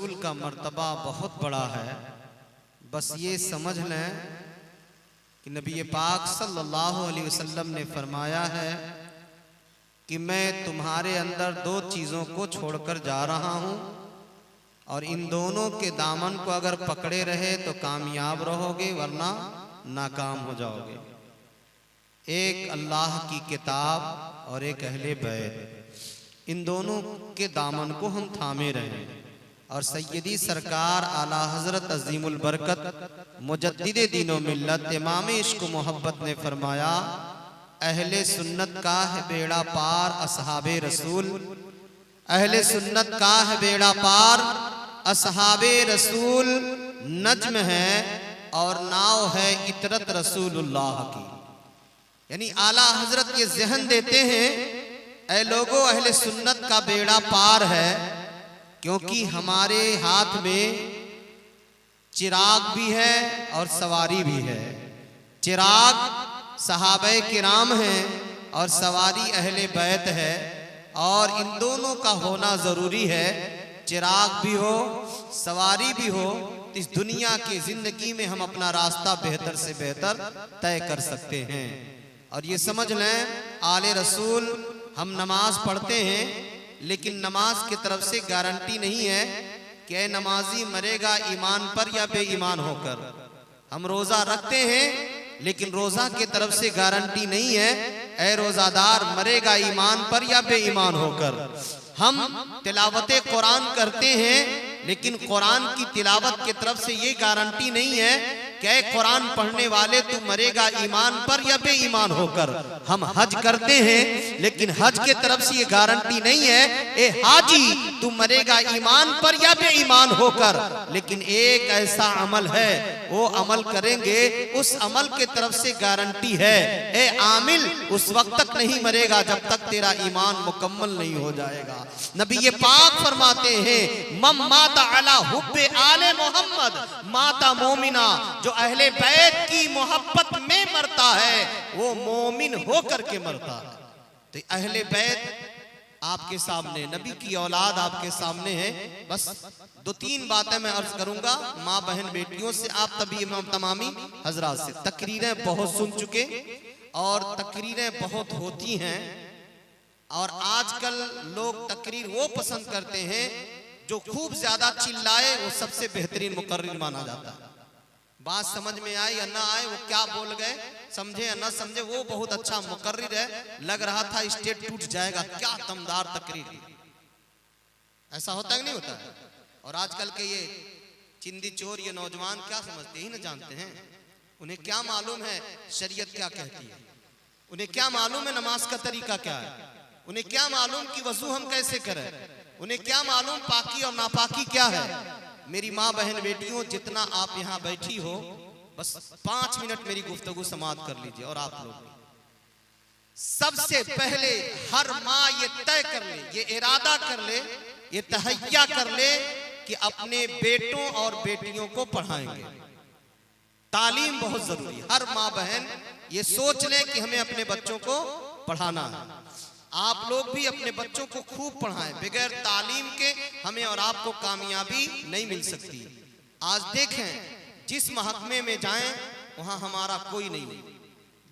रसूल का मर्तबा बहुत बड़ा है। बस ये समझ लें कि नबी पाक सल्लल्लाहु अलैहि वसल्लम ने फरमाया है कि मैं तुम्हारे अंदर दो चीज़ों को छोड़कर जा रहा हूँ और इन दोनों के दामन को अगर पकड़े रहे तो कामयाब रहोगे, वरना नाकाम हो जाओगे। एक अल्लाह की किताब और एक अहले बैत। इन दोनों के दामन को हम थामे रहें। और सैयदी सरकार आला हजरत अजीमुल बरकत मुजद्दिदे दीनो मिल्लत इमाम इश्क मोहब्बत ने फरमाया, अहले सुन्नत का है बेड़ा पार असहाबे रसूल, अहले सुन्नत का है बेड़ा पार असहाबे रसूल, नज्म है और नाव है इतरत रसूलुल्लाह की। यानी आला हजरत ये जहन देते हैं, ऐ लोगों अहले सुन्नत का बेड़ा पार है, क्योंकि हमारे हाथ में चिराग भी है और सवारी भी है। चिराग सहाबे किराम हैं और सवारी अहले बैत है, और इन दोनों का होना जरूरी है। चिराग भी हो, सवारी भी हो, तो इस दुनिया की जिंदगी में हम अपना रास्ता बेहतर से बेहतर तय कर सकते हैं। और ये समझ लें, आले रसूल हम नमाज पढ़ते हैं, लेकिन नमाज की तरफ से गारंटी नहीं है कि नमाजी मरेगा ईमान पर या बेईमान होकर। हम रोजा रखते हैं, लेकिन रोजा की तरफ से गारंटी नहीं है ऐ रोजादार मरेगा ईमान पर या बेईमान होकर। हम तिलावते कुरान करते हैं, लेकिन कुरान की तिलावत की तरफ से ये गारंटी नहीं है कि कुरान पढ़ने वाले तू मरेगा ईमान पर या बेईमान होकर। हम हज करते हैं, लेकिन हज के तरफ से ये गारंटी नहीं है ए हाजी तू मरेगा ईमान पर या बेईमान होकर। लेकिन एक ऐसा अमल है, वो अमल करेंगे, उस अमल के तरफ से गारंटी है ए आमिल उस वक्त तक नहीं मरेगा जब तक तेरा ईमान मुकम्मल नहीं हो जाएगा। नबी ये पाक फरमाते हैं, मम माता अला हुब्बे आले मोहम्मद माता मोमिना, जो अहले बैत की मोहब्बत में मरता है वो मोमिन होकर के मरता है। तो अहले बैत आपके सामने, नबी की औलाद आपके सामने है। बस दो तीन बातें मैं अर्ज करूंगा माँ बहन बेटियों से, आप तभी तमामी हजरात से। तकरीरें बहुत सुन चुके और तकरीरें बहुत होती हैं, और आजकल लोग तकरीर वो पसंद करते हैं जो खूब ज्यादा चिल्लाए, वो सबसे बेहतरीन मुकर्रिर माना जाता है। बात समझ में आए या ना आए, वो क्या बोल गए समझे या ना समझे, वो बहुत अच्छा मुकर्रिर है, लग रहा था स्टेट टूट जाएगा, क्या दमदार तकरीर। ऐसा होता है कि नहीं होता है? और आजकल के ये चिंदी चोर, ये नौजवान क्या समझते ही ना जानते हैं। उन्हें क्या मालूम है शरीयत क्या कहती है, उन्हें क्या मालूम है नमाज का तरीका क्या है, उन्हें क्या मालूम कि वजू हम कैसे करें, उन्हें क्या मालूम पाकी और नापाकी क्या है। मेरी माँ बहन बेटियों, जितना आप यहाँ बैठी हो, बस 5 मिनट मेरी गुफ्तगू समाप्त कर लीजिए। और आप लोग सबसे पहले हर माँ ये तय कर ले, ये इरादा कर ले, ये तहैया कर ले कि अपने बेटों और बेटियों को पढ़ाएंगे। तालीम बहुत जरूरी है। हर माँ बहन ये सोच ले कि हमें अपने बच्चों को पढ़ाना है। आप लोग भी अपने बच्चों को खूब पढ़ाएं। बगैर तालीम के हमें और आपको कामयाबी नहीं मिल सकती। आज देखें, जिस महकमे में जाएं वहां हमारा कोई नहीं।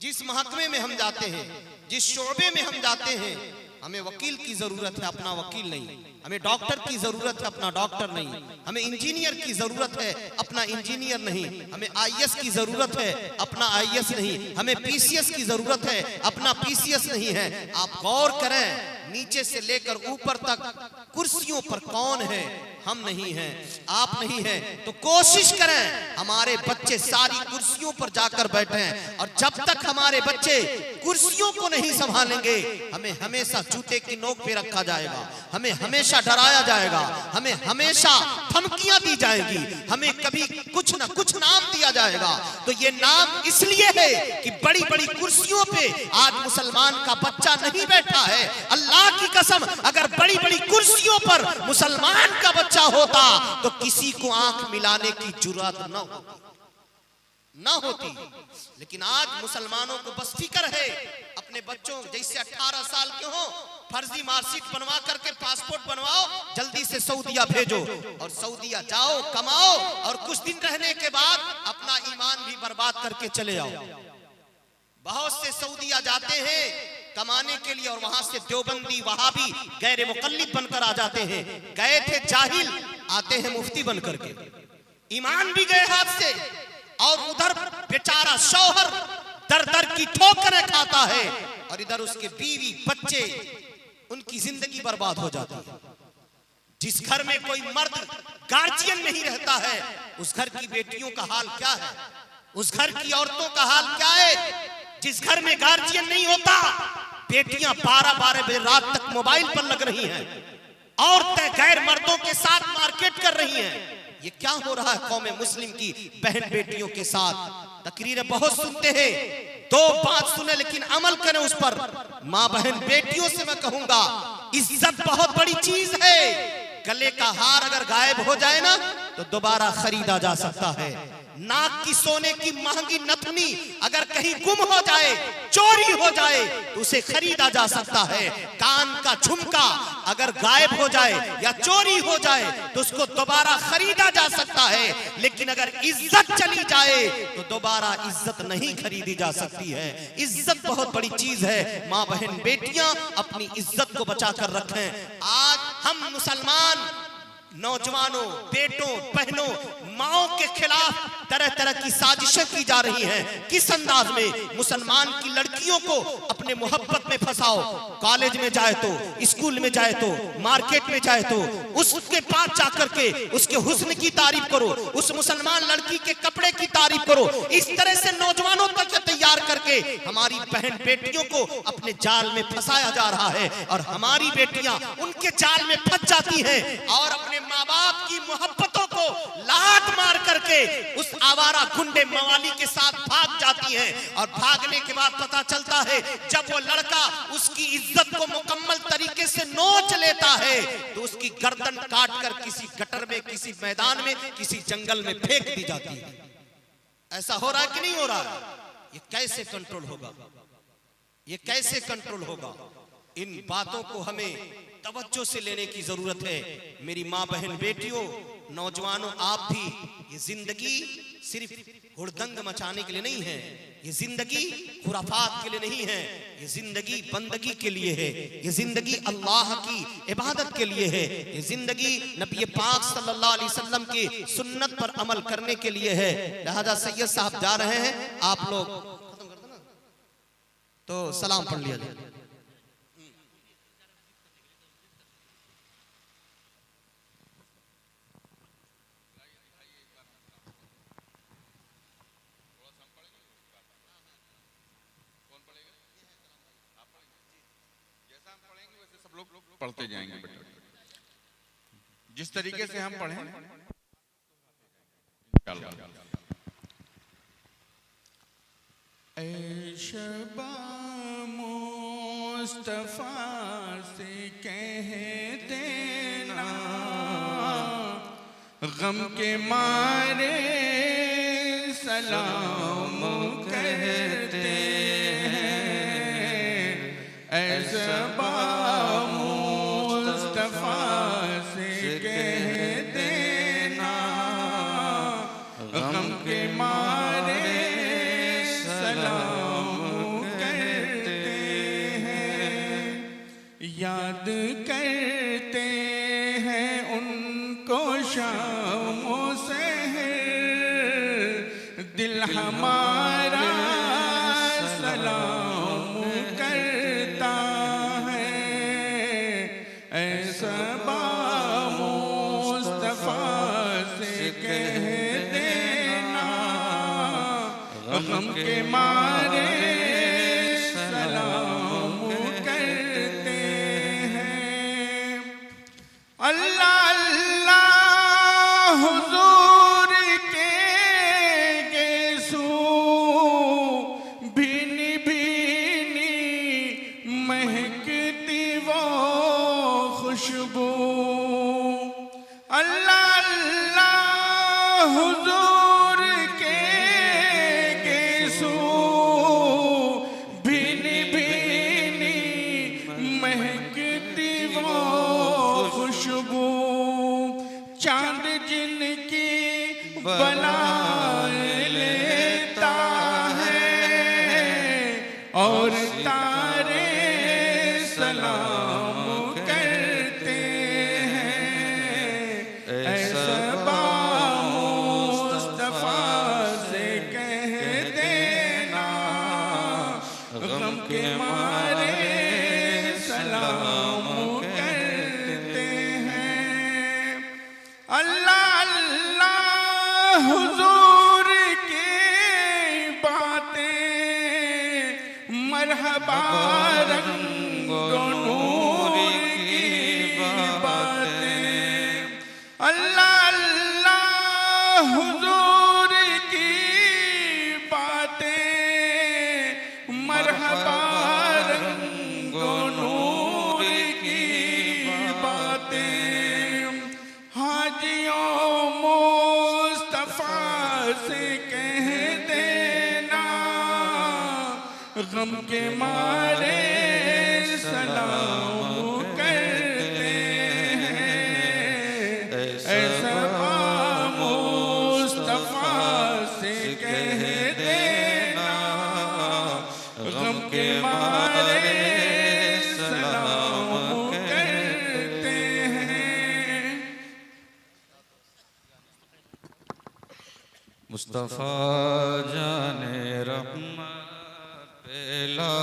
जिस महकमे में हम जाते हैं, जिस शोबे में हम जाते हैं, हमें वकील की जरूरत है, अपना वकील नहीं। हमें डॉक्टर की जरूरत है, अपना डॉक्टर नहीं। हमें इंजीनियर की जरूरत है, अपना इंजीनियर नहीं। हमें आईएएस की जरूरत है, अपना आईएएस नहीं। हमें पीसीएस की जरूरत है, अपना पीसीएस नहीं है। आप गौर करें, नीचे से लेकर ऊपर तक कुर्सियों पर कौन है? हम नहीं हैं, आप नहीं हैं। तो कोशिश करें हमारे बच्चे सारी कुर्सियों पर जाकर बैठें। और जब तक हमारे बच्चे कुर्सियों को नहीं संभालेंगे, हमें हमेशा जूते की नोक पे रखा जाएगा, हमें हमेशा डराया जाएगा, हमें हमेशा धमकियां दी जाएगी, हमें कभी कुछ ना कुछ नाम दिया जाएगा। तो ये नाम इसलिए है कि बड़ी बड़ी कुर्सियों पे आज मुसलमान का बच्चा नहीं बैठा है। अल्लाह की कसम, अगर बड़ी बड़ी कुर्सियों पर मुसलमान का बच्चा होता तो किसी को आंख मिलाने की जुर्रत न होती। ना होती। लेकिन आज मुसलमानों को बस फिक्र है अपने बच्चों, जैसे 18 साल के हो फर्जी मार्कशीट बनवा करके पासपोर्ट बनवाओ, जल्दी से सऊदीया भेजो और सऊदीया जाओ, कमाओ और कुछ दिन रहने के बाद अपना ईमान भी बर्बाद करके चले आओ। बहुत से सऊदीया जाते हैं कमाने के लिए और वहां से देवबंदी वहाबी गैर मुकल्लिद बनकर आ जाते हैं। गए थे जाहिल, आते हैं मुफ्ती बनकर के, ईमान भी गए हाथ से और उधर बेचारा शौहर दर दर की ठोकरें खाता है और इधर उसके बीवी बच्चे, उनकी जिंदगी बर्बाद हो जाती है। जिस घर में कोई मर्द गार्जियन नहीं रहता है, उस घर की बेटियों का हाल क्या है, उस घर की औरतों का हाल क्या है। जिस घर में गार्जियन नहीं होता, बेटियां 12-12 बजे रात तक मोबाइल पर लग रही हैं, औरतें गैर मर्दों के साथ मार्केट कर रही हैं। ये क्या हो रहा है कौम मुस्लिम की बहन बेटियों के साथ। तकरीरें बहुत सुनते हैं, दो बात सुने लेकिन अमल करें उस पर। मां बहन बेटियों से मैं कहूंगा, इज्जत बहुत बड़ी चीज है। गले का हार अगर गायब हो जाए ना तो दोबारा खरीदा जा सकता है। नाक की सोने की महंगी नथनी अगर कहीं गुम हो जाए, चोरी हो जाए तो उसे खरीदा जा सकता है। कान का झुमका अगर गायब हो जाए या चोरी हो जाए तो उसको दोबारा खरीदा जा सकता है। लेकिन अगर इज्जत चली जाए तो दोबारा इज्जत नहीं खरीदी जा सकती है। इज्जत बहुत बड़ी चीज है। माँ बहन बेटियां अपनी इज्जत को बचा कर रखें। आज हम मुसलमान नौजवानों, बेटों, बहनों, माओं के खिलाफ तरह तरह की साजिशें की जा रही हैं। किस अंदाज में? मुसलमान की लड़कियों को अपने मोहब्बत में फंसाओ, कॉलेज में जाए तो, स्कूल में जाए तो, मार्केट में जाए तो उसके पास जाकर के उसके हुस्न की तारीफ करो, उस मुसलमान लड़की के कपड़े की तारीफ करो। इस तरह से नौजवानों तक तैयार करके हमारी बहन बेटियों को अपने जाल में फंसाया जा रहा है और हमारी बेटियां उनके जाल में फंस जाती हैं और अपने माँ बाप की मोहब्बतों को लात मार करके उस आवारा गुंडे मवाली के साथ भाग जाती हैं। और भागने के बाद पता चलता है जब वो लड़का उसकी इज्जत को मुकम्मल तरीके से नोच लेता है तो उसकी गर्दन काट कर किसी गटर में, किसी मैदान में, किसी जंगल में फेंक दी जाती है। ऐसा हो रहा है कि नहीं हो रहा है? ये कैसे कंट्रोल होगा? ये कैसे कंट्रोल होगा? इन बातों को हमें तवज्जो से लेने की जरूरत है। मेरी माँ बहन बेटियों, नौजवानों, आप भी, ये जिंदगी सिर्फ हुड़दंग मचाने के लिए नहीं है, ये जिंदगी खुराफात के लिए नहीं है, ये जिंदगी बंदगी के लिए है, ये जिंदगी अल्लाह की इबादत के लिए है, ये जिंदगी नबी पाक सल्लल्लाहु अलैहि वसल्लम की सुन्नत पर अमल करने के लिए है। लिहाजा सैयद साहब जा रहे हैं, आप लोग खत्म कर देना तो सलाम पढ़ लिया जाए। पढ़ते जाएंगे बेटा, जिस तरीके से हम पढ़ें ऐ शबा मुस्तफा से कह देना, गम के मारे सलाम कहते हैं। ऐ शबा याद करते हैं उनको शामो सहर, दिल हमारा सलाम करता है। ऐसा मुस्तफा से कह देना, गम के मारे अल्लाह अल्लाह हुजूर के गेसू भीनी भीनी महकती वो खुशबू। अल्लाह अल्लाह हुजूर के जिनकी बनाए लेता है और तारे सलाम करते हैं। ऐसा मुस्तफा से कह देना गम के मारे सलाम करते हैं। अल्लाह अल्लाह हुजूर की बातें मरहबा रंगो नूर की बातें। अल्लाह अल्लाह हुजूर की बातें मरहबा रंगो नूर की बातें। हाजियों मुस्तफा से कह देना गम के मारे सलाम करते हैं। ऐसा मुस्तफा से कह देना गम के मारे सलाम करते हैं। मुस्तफ़ा जाने रहमत पेला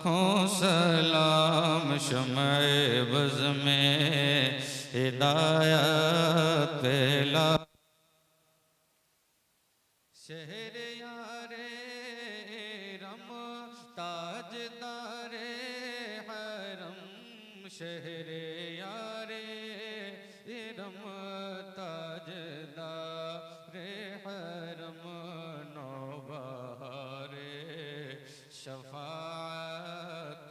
खों सलाम शमए बज़ में हिदायत पेला। शहर यारे रम ताजदारे हरम। शहर यारे रम ताजदारे हरम। नौबहारे शफाअत